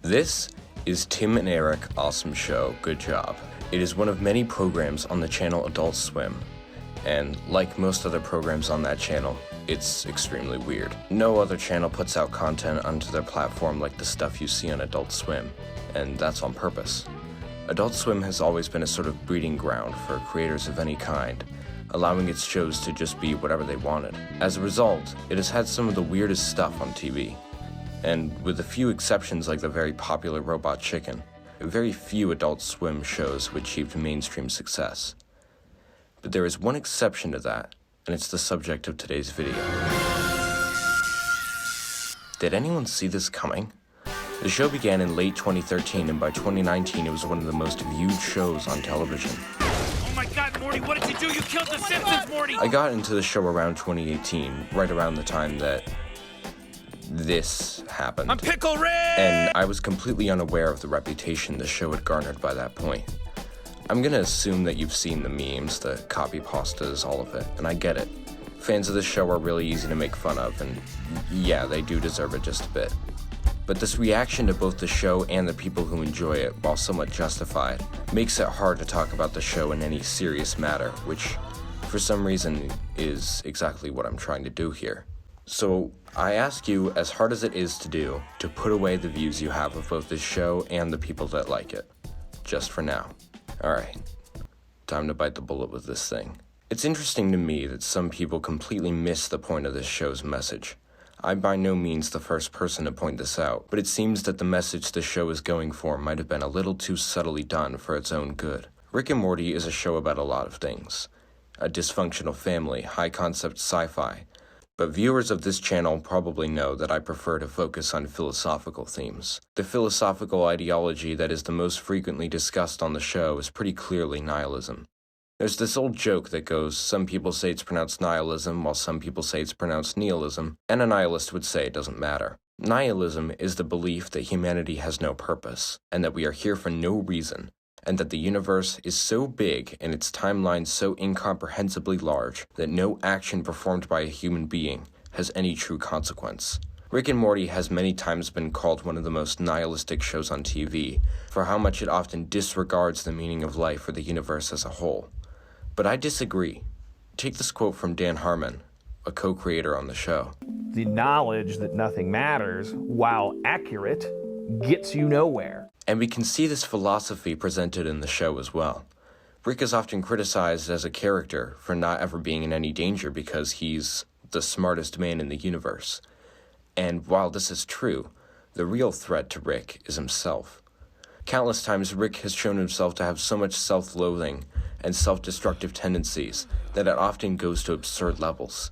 This is Tim and Eric Awesome Show, good job. It is one of many programs on the channel Adult Swim, and like most other programs on that channel, it's extremely weird. No other channel puts out content onto their platform like the stuff you see on Adult Swim, and that's on purpose. Adult Swim has always been a sort of breeding ground for creators of any kind, allowing its shows to just be whatever they wanted. As a result, it has had some of the weirdest stuff on TV. And with a few exceptions like the very popular Robot Chicken, very few Adult Swim shows have achieved mainstream success. But there is one exception to that, and it's the subject of today's video. Did anyone see this coming? The show began in late 2013, and by 2019 it was one of the most viewed shows on television. Oh my God, Morty, what did you do? You killed the Simpsons, Morty! I got into the show around 2018, right around the time that this happened. I'm Pickle Rick! And I was completely unaware of the reputation the show had garnered by that point. I'm gonna assume that you've seen the memes, the copy pastas, all of it, and I get it. Fans of the show are really easy to make fun of, and yeah, they do deserve it just a bit. But this reaction to both the show and the people who enjoy it, while somewhat justified, makes it hard to talk about the show in any serious matter, which, for some reason, is exactly what I'm trying to do here. So, I ask you, as hard as it is to do, to put away the views you have of both this show and the people that like it. Just for now. Alright, time to bite the bullet with this thing. It's interesting to me that some people completely miss the point of this show's message. I'm by no means the first person to point this out, but it seems that the message the show is going for might have been a little too subtly done for its own good. Rick and Morty is a show about a lot of things. A dysfunctional family, high-concept sci-fi. But viewers of this channel probably know that I prefer to focus on philosophical themes. The philosophical ideology that is the most frequently discussed on the show is pretty clearly nihilism. There's this old joke that goes, some people say it's pronounced nihilism, while some people say it's pronounced nihilism, and a nihilist would say it doesn't matter. Nihilism is the belief that humanity has no purpose, and that we are here for no reason, and that the universe is so big and its timeline so incomprehensibly large that no action performed by a human being has any true consequence. Rick and Morty has many times been called one of the most nihilistic shows on TV for how much it often disregards the meaning of life or the universe as a whole. But I disagree. Take this quote from Dan Harmon, a co-creator on the show. The knowledge that nothing matters, while accurate, gets you nowhere. And we can see this philosophy presented in the show as well. Rick is often criticized as a character for not ever being in any danger because he's the smartest man in the universe. And while this is true, the real threat to Rick is himself. Countless times Rick has shown himself to have so much self-loathing and self-destructive tendencies that it often goes to absurd levels.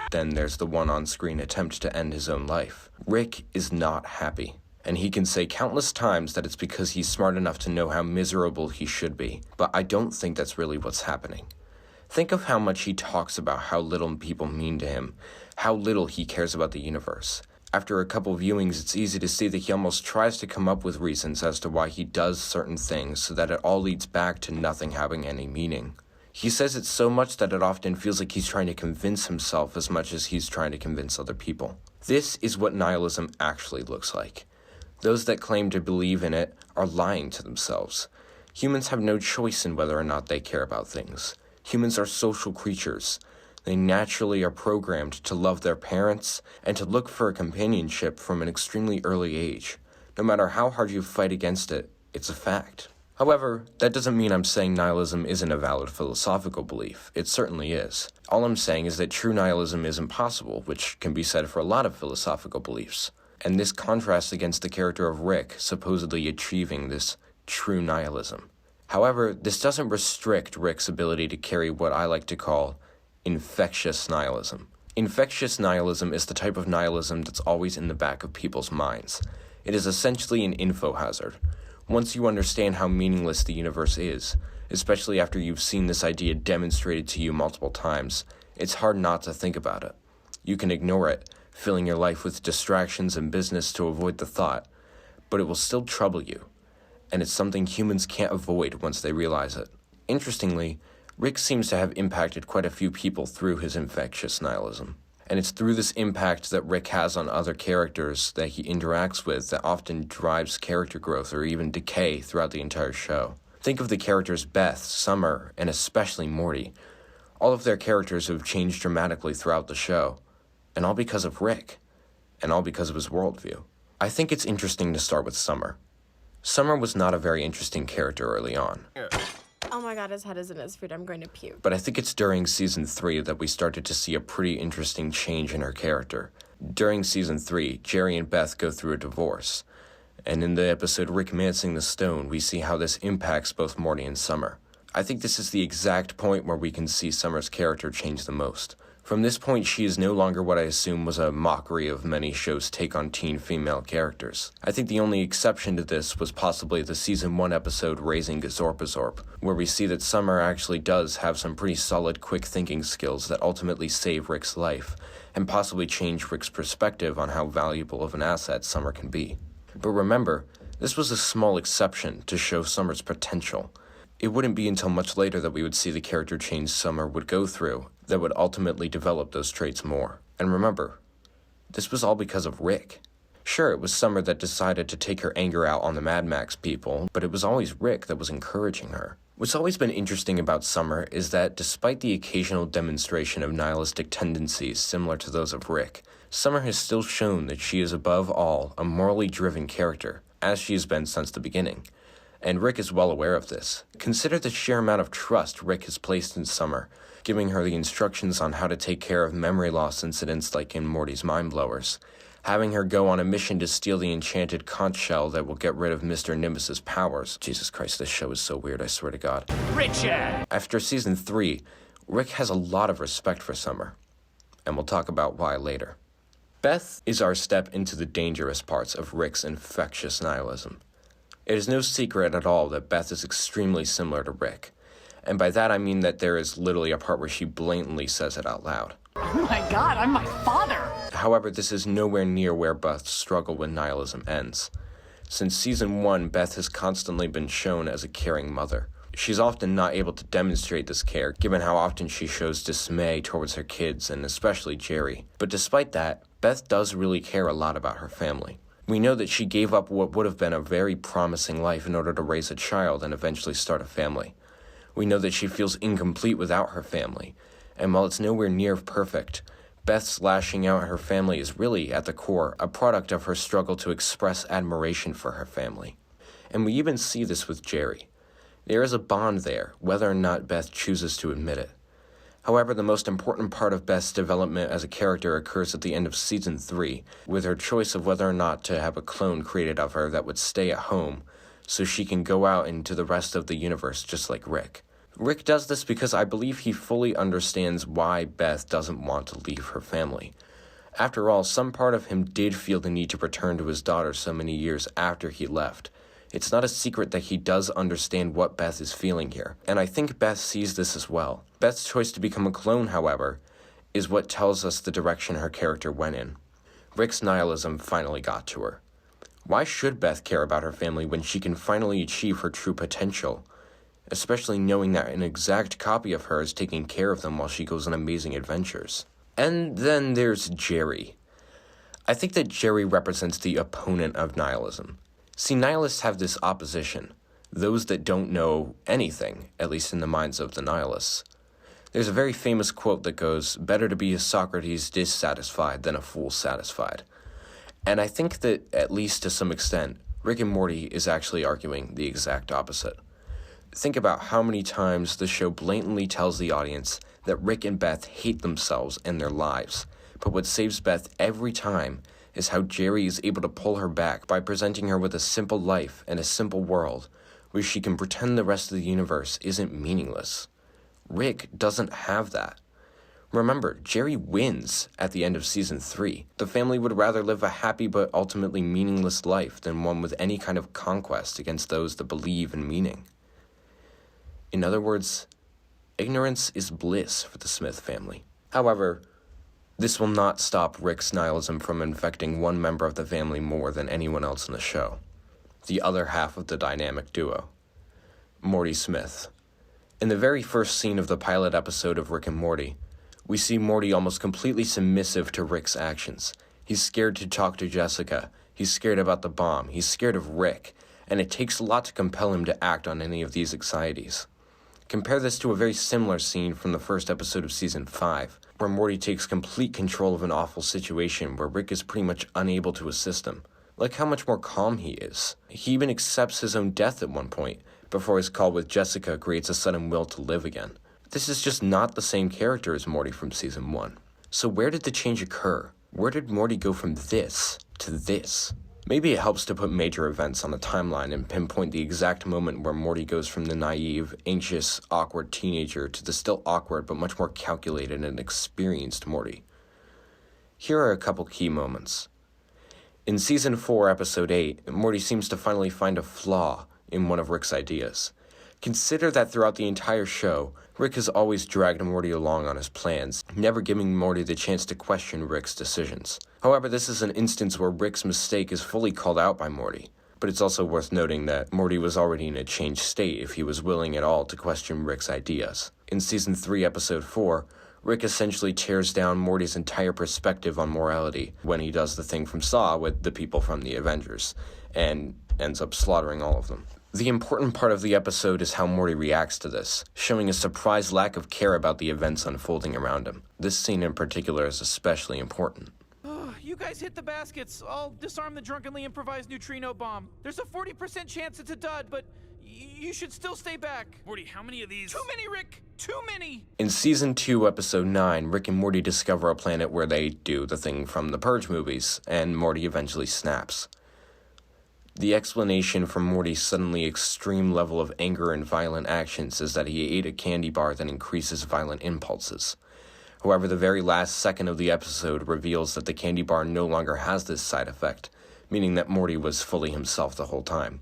Then there's the one on-screen attempt to end his own life. Rick is not happy, and he can say countless times that it's because he's smart enough to know how miserable he should be, but I don't think that's really what's happening. Think of how much he talks about how little people mean to him, how little he cares about the universe. After a couple viewings, it's easy to see that he almost tries to come up with reasons as to why he does certain things so that it all leads back to nothing having any meaning. He says it so much that it often feels like he's trying to convince himself as much as he's trying to convince other people. This is what nihilism actually looks like. Those that claim to believe in it are lying to themselves. Humans have no choice in whether or not they care about things. Humans are social creatures. They naturally are programmed to love their parents and to look for a companionship from an extremely early age. No matter how hard you fight against it, it's a fact. However, that doesn't mean I'm saying nihilism isn't a valid philosophical belief. It certainly is. All I'm saying is that true nihilism is impossible, which can be said for a lot of philosophical beliefs. And this contrasts against the character of Rick supposedly achieving this true nihilism. However, this doesn't restrict Rick's ability to carry what I like to call infectious nihilism. Infectious nihilism is the type of nihilism that's always in the back of people's minds. It is essentially an info hazard. Once you understand how meaningless the universe is, especially after you've seen this idea demonstrated to you multiple times, it's hard not to think about it. You can ignore it, filling your life with distractions and business to avoid the thought, but it will still trouble you, and it's something humans can't avoid once they realize it. Interestingly, Rick seems to have impacted quite a few people through his infectious nihilism. And it's through this impact that Rick has on other characters that he interacts with that often drives character growth or even decay throughout the entire show. Think of the characters Beth, Summer, and especially Morty. All of their characters have changed dramatically throughout the show, and all because of Rick, and all because of his worldview. I think it's interesting to start with Summer. Summer was not a very interesting character early on. Oh my god, his head is in his food. I'm going to puke. But I think it's during Season 3 that we started to see a pretty interesting change in her character. During Season 3, Jerry and Beth go through a divorce. And in the episode Rick Mancing the Stone, we see how this impacts both Morty and Summer. I think this is the exact point where we can see Summer's character change the most. From this point, she is no longer what I assume was a mockery of many shows' take on teen female characters. I think the only exception to this was possibly the Season 1 episode Raising Gazorpazorp, where we see that Summer actually does have some pretty solid quick thinking skills that ultimately save Rick's life, and possibly change Rick's perspective on how valuable of an asset Summer can be. But remember, this was a small exception to show Summer's potential. It wouldn't be until much later that we would see the character change Summer would go through that would ultimately develop those traits more. And remember, this was all because of Rick. Sure, it was Summer that decided to take her anger out on the Mad Max people, but it was always Rick that was encouraging her. What's always been interesting about Summer is that despite the occasional demonstration of nihilistic tendencies similar to those of Rick, Summer has still shown that she is above all a morally driven character, as she has been since the beginning. And Rick is well aware of this. Consider the sheer amount of trust Rick has placed in Summer, giving her the instructions on how to take care of memory loss incidents like in Morty's Mind Blowers, having her go on a mission to steal the enchanted conch shell that will get rid of Mr. Nimbus's powers. Jesus Christ, this show is so weird, I swear to God. Richard! After Season 3, Rick has a lot of respect for Summer, and we'll talk about why later. Beth is our step into the dangerous parts of Rick's infectious nihilism. It is no secret at all that Beth is extremely similar to Rick. And by that I mean that there is literally a part where she blatantly says it out loud. Oh my god, I'm my father! However, this is nowhere near where Beth's struggle with nihilism ends. Since Season 1, Beth has constantly been shown as a caring mother. She's often not able to demonstrate this care, given how often she shows dismay towards her kids, and especially Jerry. But despite that, Beth does really care a lot about her family. We know that she gave up what would have been a very promising life in order to raise a child and eventually start a family. We know that she feels incomplete without her family, and while it's nowhere near perfect, Beth's lashing out at her family is really, at the core, a product of her struggle to express admiration for her family. And we even see this with Jerry. There is a bond there, whether or not Beth chooses to admit it. However, the most important part of Beth's development as a character occurs at the end of Season 3, with her choice of whether or not to have a clone created of her that would stay at home, so she can go out into the rest of the universe just like Rick. Rick does this because I believe he fully understands why Beth doesn't want to leave her family. After all, some part of him did feel the need to return to his daughter so many years after he left. It's not a secret that he does understand what Beth is feeling here, and I think Beth sees this as well. Beth's choice to become a clone, however, is what tells us the direction her character went in. Rick's nihilism finally got to her. Why should Beth care about her family when she can finally achieve her true potential? Especially knowing that an exact copy of her is taking care of them while she goes on amazing adventures. And then there's Jerry. I think that Jerry represents the opponent of nihilism. See, nihilists have this opposition, those that don't know anything, at least in the minds of the nihilists. There's a very famous quote that goes, "Better to be a Socrates dissatisfied than a fool satisfied." And I think that, at least to some extent, Rick and Morty is actually arguing the exact opposite. Think about how many times the show blatantly tells the audience that Rick and Beth hate themselves and their lives, but what saves Beth every time is how Jerry is able to pull her back by presenting her with a simple life and a simple world where she can pretend the rest of the universe isn't meaningless. Rick doesn't have that. Remember, Jerry wins at the end of Season 3. The family would rather live a happy but ultimately meaningless life than one with any kind of conquest against those that believe in meaning. In other words, ignorance is bliss for the Smith family. However, this will not stop Rick's nihilism from infecting one member of the family more than anyone else in the show. The other half of the dynamic duo, Morty Smith. In the very first scene of the pilot episode of Rick and Morty, We see Morty almost completely submissive to Rick's actions. He's scared to talk to Jessica. He's scared about the bomb. He's scared of Rick. And it takes a lot to compel him to act on any of these anxieties. Compare this to a very similar scene from the first episode of Season 5, where Morty takes complete control of an awful situation where Rick is pretty much unable to assist him. Like how much more calm he is. He even accepts his own death at one point, before his call with Jessica creates a sudden will to live again. This is just not the same character as Morty from Season 1. So where did the change occur? Where did Morty go from this to this? Maybe it helps to put major events on a timeline and pinpoint the exact moment where Morty goes from the naive, anxious, awkward teenager to the still awkward but much more calculated and experienced Morty. Here are a couple key moments. In Season 4, Episode 8, Morty seems to finally find a flaw in one of Rick's ideas. Consider that throughout the entire show, Rick has always dragged Morty along on his plans, never giving Morty the chance to question Rick's decisions. However, this is an instance where Rick's mistake is fully called out by Morty. But it's also worth noting that Morty was already in a changed state if he was willing at all to question Rick's ideas. In Season 3, Episode 4, Rick essentially tears down Morty's entire perspective on morality when he does the thing from Saw with the people from the Avengers, and ends up slaughtering all of them. The important part of the episode is how Morty reacts to this, showing a surprised lack of care about the events unfolding around him. This scene in particular is especially important. You guys hit the baskets. I'll disarm the drunkenly improvised neutrino bomb. There's a 40% chance it's a dud, but you should still stay back. Morty, how many of these? Too many, Rick! Too many! In Season 2, Episode 9, Rick and Morty discover a planet where they do the thing from the Purge movies, and Morty eventually snaps. The explanation for Morty's suddenly extreme level of anger and violent actions is that he ate a candy bar that increases violent impulses. However, the very last second of the episode reveals that the candy bar no longer has this side effect, meaning that Morty was fully himself the whole time.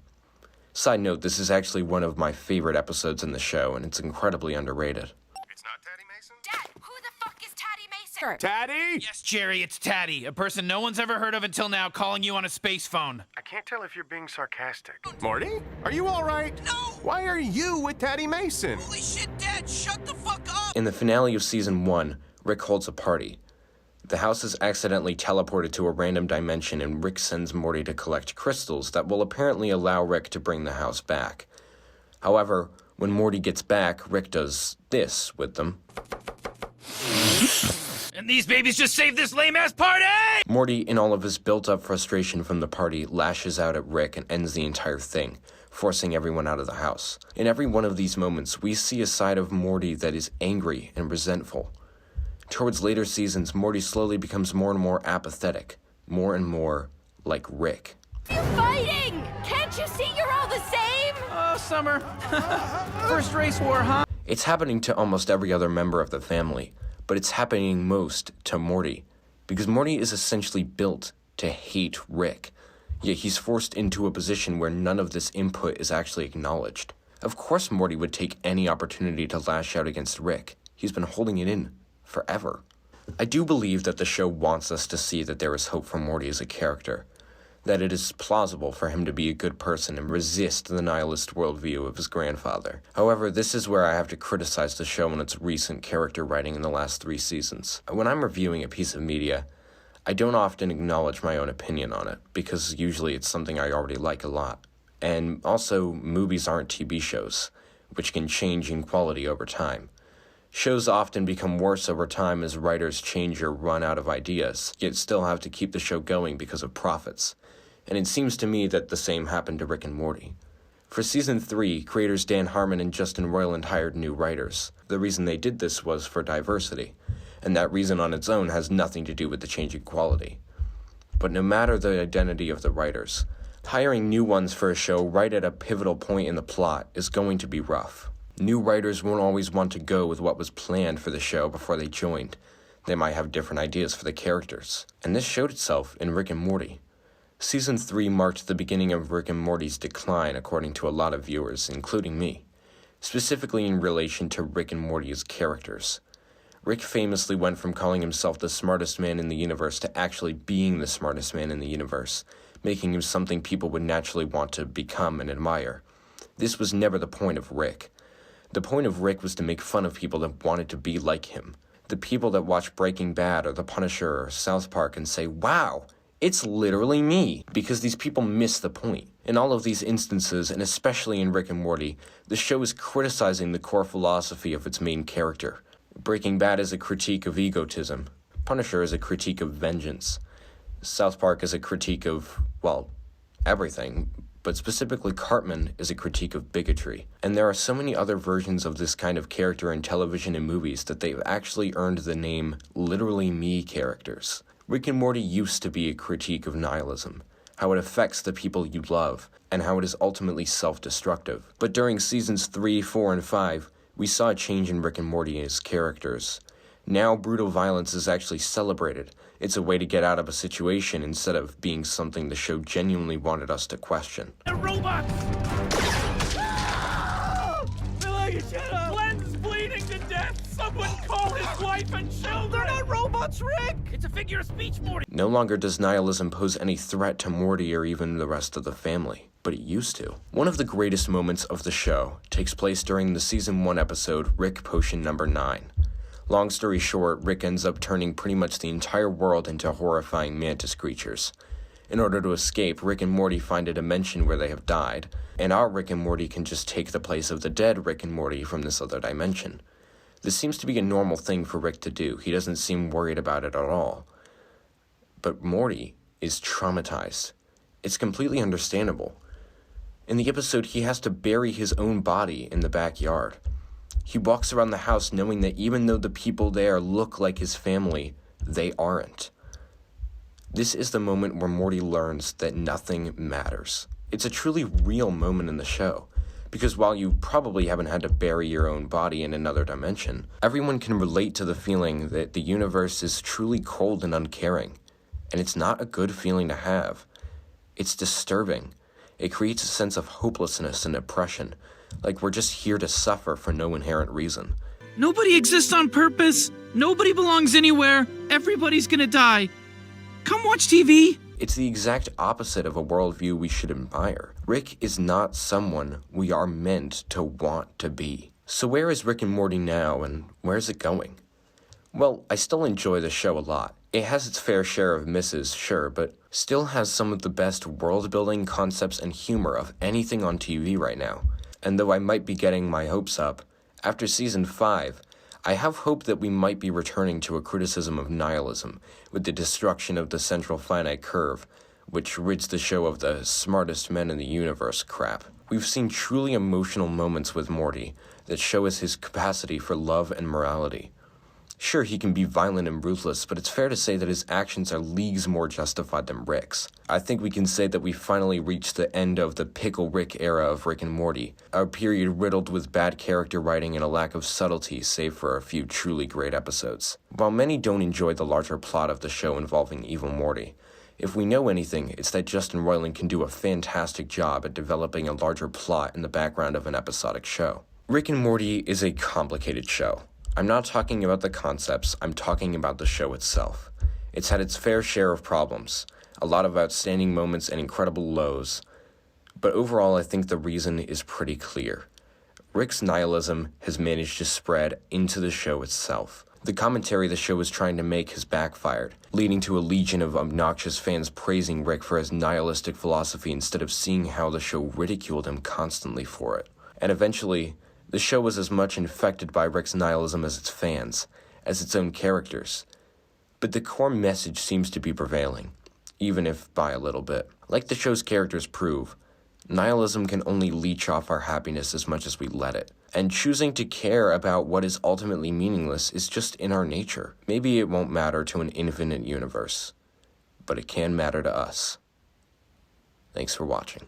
Side note, this is actually one of my favorite episodes in the show, and it's incredibly underrated. It's not Taddy Mason? Dad, who the fuck is Taddy Mason? Taddy? Yes, Jerry, it's Taddy, a person no one's ever heard of until now calling you on a space phone. I can't tell if you're being sarcastic. Morty? Are you all right? No! Why are you with Taddy Mason? Holy shit, Dad, shut the fuck up! In the finale of Season 1, Rick holds a party. The house is accidentally teleported to a random dimension, and Rick sends Morty to collect crystals that will apparently allow Rick to bring the house back. However, when Morty gets back, Rick does this with them. And these babies just saved this lame-ass party! Morty, in all of his built-up frustration from the party, lashes out at Rick and ends the entire thing, forcing everyone out of the house. In every one of these moments, we see a side of Morty that is angry and resentful. Towards later seasons, Morty slowly becomes more and more apathetic, more and more like Rick. You're fighting! Can't you see you're all the same? Oh, Summer. First race war, huh? It's happening to almost every other member of the family, but it's happening most to Morty, because Morty is essentially built to hate Rick, yet he's forced into a position where none of this input is actually acknowledged. Of course Morty would take any opportunity to lash out against Rick. He's been holding it in forever. I do believe that the show wants us to see that there is hope for Morty as a character, that it is plausible for him to be a good person and resist the nihilist worldview of his grandfather. However, this is where I have to criticize the show and its recent character writing in the last 3 seasons. When I'm reviewing a piece of media, I don't often acknowledge my own opinion on it, because usually it's something I already like a lot. And also, movies aren't TV shows, which can change in quality over time. Shows often become worse over time as writers change or run out of ideas, yet still have to keep the show going because of profits. And it seems to me that the same happened to Rick and Morty. For Season 3, creators Dan Harmon and Justin Roiland hired new writers. The reason they did this was for diversity, and that reason on its own has nothing to do with the changing quality. But no matter the identity of the writers, hiring new ones for a show right at a pivotal point in the plot is going to be rough. New writers won't always want to go with what was planned for the show before they joined. They might have different ideas for the characters. And this showed itself in Rick and Morty. Season 3 marked the beginning of Rick and Morty's decline, according to a lot of viewers, including me, specifically in relation to Rick and Morty as characters. Rick famously went from calling himself the smartest man in the universe to actually being the smartest man in the universe, making him something people would naturally want to become and admire. This was never the point of Rick. The point of Rick was to make fun of people that wanted to be like him. The people that watch Breaking Bad or The Punisher or South Park and say, wow, it's literally me, because these people miss the point. In all of these instances, and especially in Rick and Morty, the show is criticizing the core philosophy of its main character. Breaking Bad is a critique of egotism. Punisher is a critique of vengeance. South Park is a critique of, well, everything, but specifically Cartman is a critique of bigotry. And there are so many other versions of this kind of character in television and movies that they've actually earned the name literally me characters. Rick and Morty used to be a critique of nihilism, how it affects the people you love, and how it is ultimately self-destructive. But during seasons 3, 4, and 5, we saw a change in Rick and Morty as characters. Now brutal violence is actually celebrated. It's a way to get out of a situation instead of being something the show genuinely wanted us to question. The robots! Glenn's bleeding to death! Someone call his wife and children! They're not robots, Rick! It's a figure of speech, Morty! No longer does nihilism pose any threat to Morty or even the rest of the family, but it used to. One of the greatest moments of the show takes place during the season 1 episode, Rick Potion number 9. Long story short, Rick ends up turning pretty much the entire world into horrifying mantis creatures. In order to escape, Rick and Morty find a dimension where they have died, and our Rick and Morty can just take the place of the dead Rick and Morty from this other dimension. This seems to be a normal thing for Rick to do. He doesn't seem worried about it at all. But Morty is traumatized. It's completely understandable. In the episode, he has to bury his own body in the backyard. He walks around the house knowing that even though the people there look like his family, they aren't. This is the moment where Morty learns that nothing matters. It's a truly real moment in the show, because while you probably haven't had to bury your own body in another dimension, everyone can relate to the feeling that the universe is truly cold and uncaring, and it's not a good feeling to have. It's disturbing. It creates a sense of hopelessness and oppression, like we're just here to suffer for no inherent reason. Nobody exists on purpose. Nobody belongs anywhere. Everybody's gonna die. Come watch TV. It's the exact opposite of a worldview we should admire. Rick is not someone we are meant to want to be. So where is Rick and Morty now, and where is it going? Well, I still enjoy the show a lot. It has its fair share of misses, sure, but still has some of the best world-building concepts and humor of anything on TV right now. And though I might be getting my hopes up, after season 5, I have hope that we might be returning to a criticism of nihilism with the destruction of the central finite curve, which rids the show of the smartest men in the universe crap. We've seen truly emotional moments with Morty that show us his capacity for love and morality. Sure, he can be violent and ruthless, but it's fair to say that his actions are leagues more justified than Rick's. I think we can say that we finally reached the end of the Pickle Rick era of Rick and Morty, a period riddled with bad character writing and a lack of subtlety save for a few truly great episodes. While many don't enjoy the larger plot of the show involving evil Morty, if we know anything, it's that Justin Roiland can do a fantastic job at developing a larger plot in the background of an episodic show. Rick and Morty is a complicated show. I'm not talking about the concepts, I'm talking about the show itself. It's had its fair share of problems, a lot of outstanding moments and incredible lows, but overall I think the reason is pretty clear. Rick's nihilism has managed to spread into the show itself. The commentary the show is trying to make has backfired, leading to a legion of obnoxious fans praising Rick for his nihilistic philosophy instead of seeing how the show ridiculed him constantly for it. And eventually, the show was as much infected by Rick's nihilism as its fans, as its own characters. But the core message seems to be prevailing, even if by a little bit. Like the show's characters prove, nihilism can only leech off our happiness as much as we let it. And choosing to care about what is ultimately meaningless is just in our nature. Maybe it won't matter to an infinite universe, but it can matter to us. Thanks for watching.